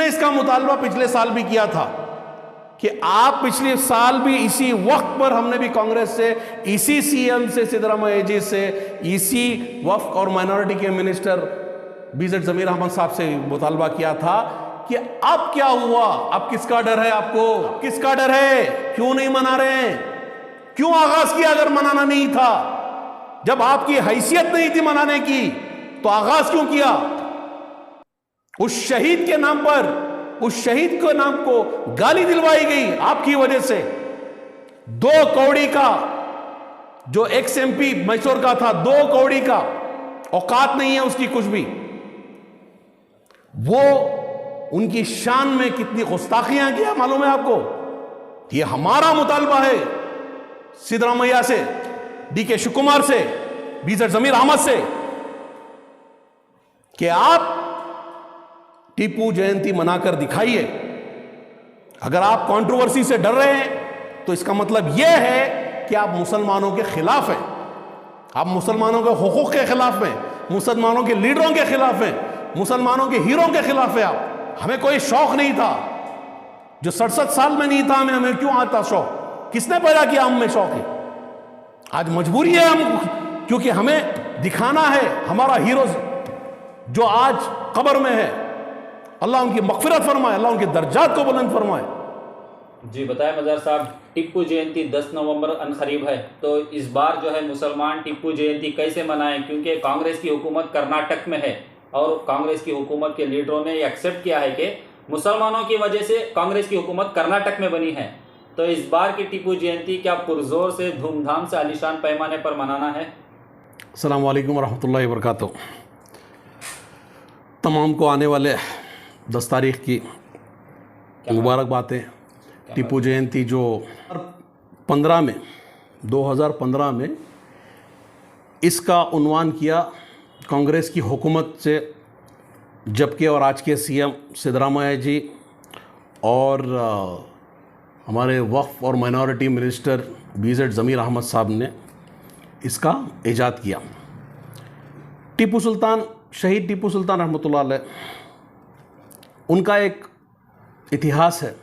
इसका मुतालबा पिछले साल भी किया था कि आप पिछले साल भी इसी वक्त पर हमने भी कांग्रेस से, इसी सीएम से, सिद्धरामैया जी से, इसी वक्फ और माइनॉरिटी के मिनिस्टर बीजेड जमीर अहमद साहब से मुतालबा किया था कि अब क्या हुआ, अब किसका डर है आपको, किसका डर है, क्यों नहीं मना रहे हैं, क्यों आगाज किया अगर मनाना नहीं था, जब आपकी हैसियत नहीं थी मनाने की तो आगाज क्यों किया। उस शहीद के नाम पर, उस शहीद के नाम को गाली दिलवाई गई आपकी वजह से। 2 कौड़ी का जो एक्स एमपी मैसूर का था, 2 कौड़ी का औकात नहीं है उसकी कुछ भी, वो उनकी शान में कितनी गुस्ताखियां किया मालूम है आपको। ये हमारा मुतालबा है सिद्धरामैया से, डीके शिव कुमार से, बीजेड जमीर अहमद से कि आप टीपू जयंती मनाकर दिखाइए। अगर आप कंट्रोवर्सी से डर रहे हैं तो इसका मतलब यह है कि आप मुसलमानों के खिलाफ हैं, आप मुसलमानों के हुकूक के खिलाफ हैं, मुसलमानों के लीडरों के खिलाफ हैं, मुसलमानों के हीरो के खिलाफ है आप। हमें कोई शौक नहीं था, जो 67 साल में नहीं था हमें क्यों आता शौक, किसने पैदा किया हम में शौक है। आज मजबूरी है हम, क्योंकि हमें दिखाना है हमारा हीरो जो आज कब्र में है, अल्लाह उनकी मगफिरत फरमाए, अल्लाह उनके दर्जात को बुलंद फरमाए। जी बताएं मज़ार साहब, टिप्पू जयंती 10 नवंबर अनकरीब है, तो इस बार जो है मुसलमान टिप्पू जयंती कैसे मनाएं, क्योंकि कांग्रेस की हुकूमत कर्नाटक में है और कांग्रेस की हुकूमत के लीडरों ने एक्सेप्ट किया है कि मुसलमानों की वजह से कांग्रेस की हुकूमत कर्नाटक में बनी है। तो इस बार की टिप्पू जयंती क्या पुरजोर से, धूमधाम से, आलीशान पैमाने पर मनाना है? अस्सलाम वालेकुम वरहमतुल्लाहि वबरकातुहू। तमाम को आने वाले 10 तारीख की मुबारकबाद है। टिप्पू जयंती जो 2015 में इसका उन्वान किया कांग्रेस की हुकूमत से, जबकि और आज के सीएम सिद्धरामैया जी और हमारे वक्फ और माइनॉरिटी मिनिस्टर बीजेड जमीर अहमद साहब ने इसका ईजाद किया। टीपू सुल्तान, शहीद टीपू सुल्तान रहमतुल्लाह अलैह, उनका एक इतिहास है।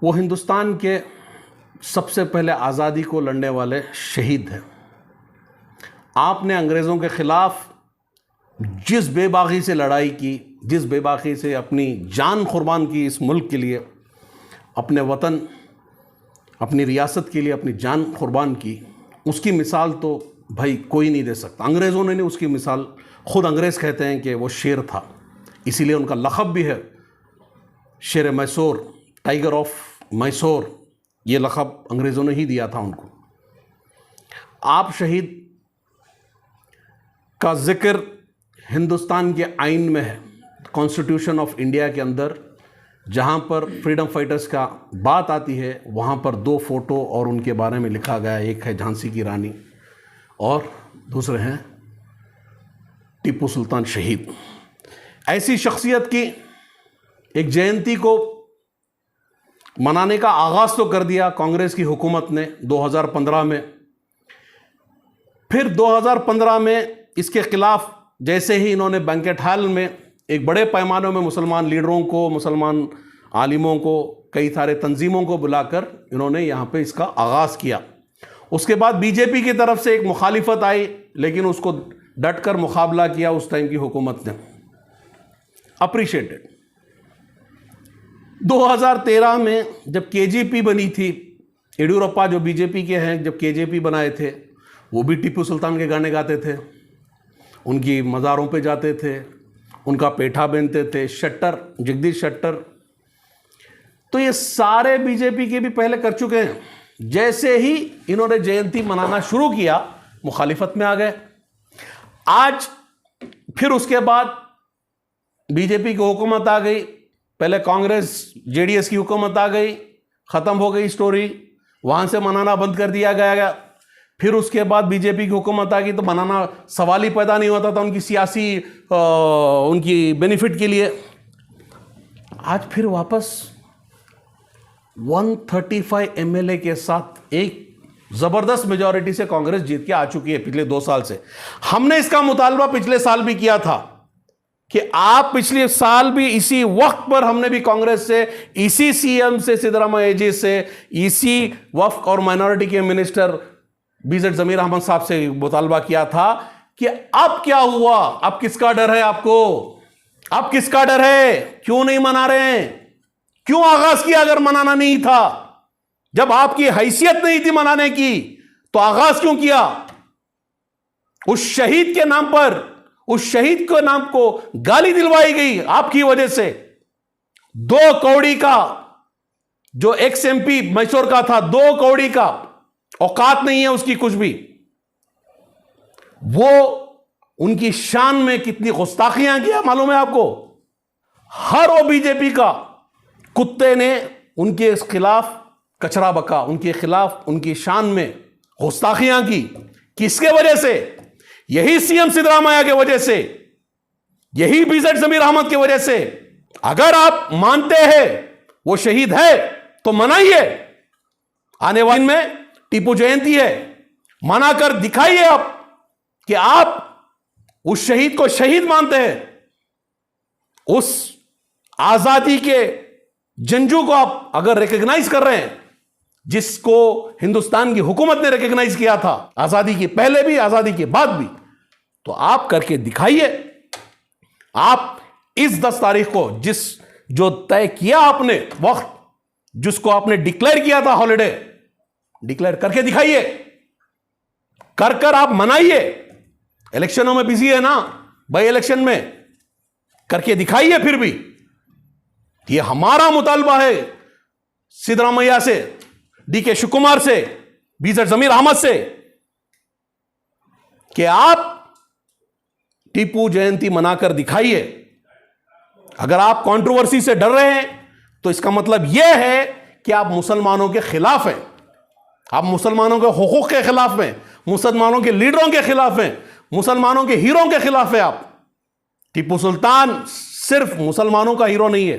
वो हिंदुस्तान के सबसे पहले आज़ादी को लड़ने वाले शहीद हैं। आपने अंग्रेज़ों के ख़िलाफ़ जिस बेबाकी से लड़ाई की, जिस बेबाकी से अपनी जान कुर्बान की इस मुल्क के लिए, अपने वतन, अपनी रियासत के लिए अपनी जान कुर्बान की, उसकी मिसाल तो भाई कोई नहीं दे सकता। अंग्रेज़ों ने नहीं, उसकी मिसाल ख़ुद अंग्रेज़ कहते हैं कि वो शेर था, इसीलिए उनका लक़ब भी है शेर मैसूर, टाइगर ऑफ मैसूर। ये लक़ब अंग्रेज़ों ने ही दिया था उनको। आप शहीद का ज़िक्र हिंदुस्तान के आइन में है, कॉन्स्टिट्यूशन ऑफ इंडिया के अंदर जहाँ पर फ्रीडम फाइटर्स का बात आती है वहाँ पर 2 फ़ोटो और उनके बारे में लिखा गया। एक है झांसी की रानी और दूसरे हैं टीपू सुल्तान शहीद। ऐसी शख्सियत की एक जयंती को मनाने का आगाज़ तो कर दिया कांग्रेस की हुकूमत ने 2015 में। फिर 2015 में इसके ख़िलाफ़ जैसे ही इन्होंने बैंकेट हॉल में एक बड़े पैमाने में मुसलमान लीडरों को, मुसलमान आलिमों को, कई सारे तंजीमों को बुलाकर इन्होंने यहाँ पे इसका आगाज़ किया। उसके बाद बीजेपी की तरफ से एक मुखालिफत आई, लेकिन उसको डट कर मुकाबला किया उस टाइम की हुकूमत ने, अप्रिशिएटेड। 2013 में जब केजेपी बनी थी, येडियुरप्पा जो बीजेपी के हैं, जब केजेपी बनाए थे, वो भी टीपू सुल्तान के गाने गाते थे, उनकी मज़ारों पे जाते थे, उनका पेठा पहनते थे, शट्टर, जगदीश शट्टर। तो ये सारे बीजेपी के भी पहले कर चुके हैं। जैसे ही इन्होंने जयंती मनाना शुरू किया, मुखालिफत में आ गए। आज फिर उसके बाद बीजेपी की हुकूमत आ गई, पहले कांग्रेस जेडीएस की हुकूमत आ गई, ख़त्म हो गई स्टोरी, वहाँ से मनाना बंद कर दिया गया। फिर उसके बाद बीजेपी की हुकूमत आ गई तो मनाना सवाल ही पैदा नहीं होता था उनकी सियासी उनकी बेनिफिट के लिए। आज फिर वापस 135 एमएलए के साथ एक ज़बरदस्त मेजॉरिटी से कांग्रेस जीत के आ चुकी है पिछले 2 साल से। हमने इसका मुतालबा पिछले साल भी किया था कि आप पिछले साल भी इसी वक्त पर हमने भी कांग्रेस से, इसी सीएम से, सिद्धरामैया जी से, इसी वक्फ और माइनॉरिटी के मिनिस्टर बीजेड जमीर अहमद साहब से मुतालबा किया था कि अब क्या हुआ, अब किसका डर है आपको, अब किसका डर है, क्यों नहीं मना रहे हैं, क्यों आगाज किया अगर मनाना नहीं था, जब आपकी हैसियत नहीं थी मनाने की तो आगाज क्यों किया। उस शहीद के नाम पर, उस शहीद के नाम को गाली दिलवाई गई आपकी वजह से। 2 कौड़ी का जो एक्स एमपी मैसूर का था, 2 कौड़ी का औकात नहीं है उसकी कुछ भी, वो उनकी शान में कितनी गुस्ताखियां किया मालूम है आपको। हर वो बीजेपी का कुत्ते ने उनके खिलाफ कचरा बका, उनके खिलाफ उनकी शान में गुस्ताखियां की। किसके वजह से? यही सीएम सिद्धरामैया के वजह से, यही बीजेड जमीर अहमद की वजह से। अगर आप मानते हैं वो शहीद है तो मनाइए, आने वाले में टीपू जयंती है, मनाकर दिखाइए आप कि आप उस शहीद को शहीद मानते हैं, उस आजादी के जंजू को आप अगर रिकॉग्नाइज कर रहे हैं, जिसको हिंदुस्तान की हुकूमत ने रिकॉग्नाइज किया था आजादी के पहले भी, आजादी के बाद भी, तो आप करके दिखाइए। आप इस 10 तारीख को जो तय किया आपने वक्त, जिसको आपने डिक्लेयर किया था हॉलिडे, डिक्लेयर करके दिखाइए, कर आप मनाइए। इलेक्शनों में बिजी है ना भाई, इलेक्शन में करके दिखाइए। फिर भी ये हमारा मुतालबा है सिद्धरामैया से, डीके शिव कुमार से, बीजेड जमीर अहमद से, कि आप टीपू जयंती मनाकर दिखाइए। अगर आप कंट्रोवर्सी से डर रहे हैं तो इसका मतलब यह है कि आप मुसलमानों के खिलाफ हैं, आप मुसलमानों के हुकूक के खिलाफ हैं, मुसलमानों के लीडरों के खिलाफ हैं, मुसलमानों के हीरो के खिलाफ है आप। टीपू सुल्तान सिर्फ मुसलमानों का हीरो नहीं है,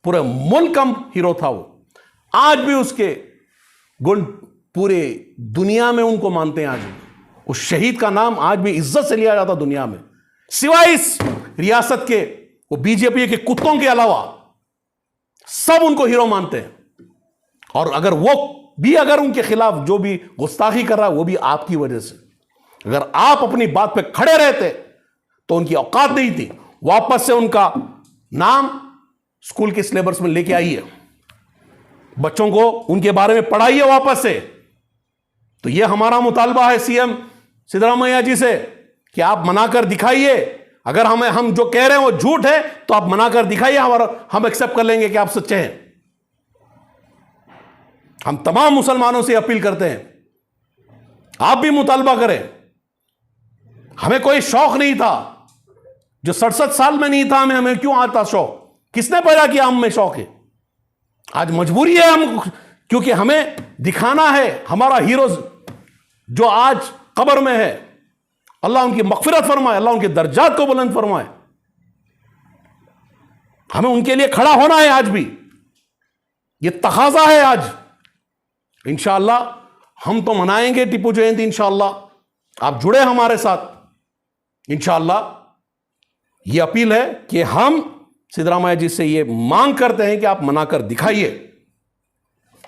पूरे मुल्क का हीरो था वो। आज भी उसके गुण पूरे दुनिया में उनको मानते हैं। आज उस शहीद का नाम आज भी इज्जत से लिया जाता दुनिया में, सिवाय इस रियासत के वो बीजेपी के कुत्तों के अलावा सब उनको हीरो मानते हैं। और अगर वो भी अगर उनके खिलाफ जो भी गुस्ताखी कर रहा है वो भी आपकी वजह से। अगर आप अपनी बात पे खड़े रहते तो उनकी औकात नहीं थी। वापस से उनका नाम स्कूल के सिलेबस में लेके आइए, बच्चों को उनके बारे में पढ़ाइए वापस से। तो यह हमारा मुतालबा है सीएम सिद्धरामैया जी से कि आप मनाकर दिखाइए। अगर हम जो कह रहे हैं वो झूठ है तो आप मनाकर दिखाइए, हम एक्सेप्ट कर लेंगे कि आप सच्चे हैं। हम तमाम मुसलमानों से अपील करते हैं, आप भी मुतालबा करें। हमें कोई शौक नहीं था, जो 67 साल में नहीं था, हमें क्यों आता शौक? किसने पैदा किया हम में शौक है? आज मजबूरी है हम, क्योंकि हमें दिखाना है हमारा हीरो जो आज कब्र में है। अल्लाह उनकी मगफिरत फरमाए, अल्लाह उनके दर्जात को बुलंद फरमाए। हमें उनके लिए खड़ा होना है आज भी, ये तकाजा है आज। इंशाअल्लाह हम तो मनाएंगे टीपू जयंती, इंशाअल्लाह आप जुड़े हमारे साथ। इंशाअल्लाह ये अपील है कि हम सिद्धरामैया जी से ये मांग करते हैं कि आप मनाकर दिखाइए।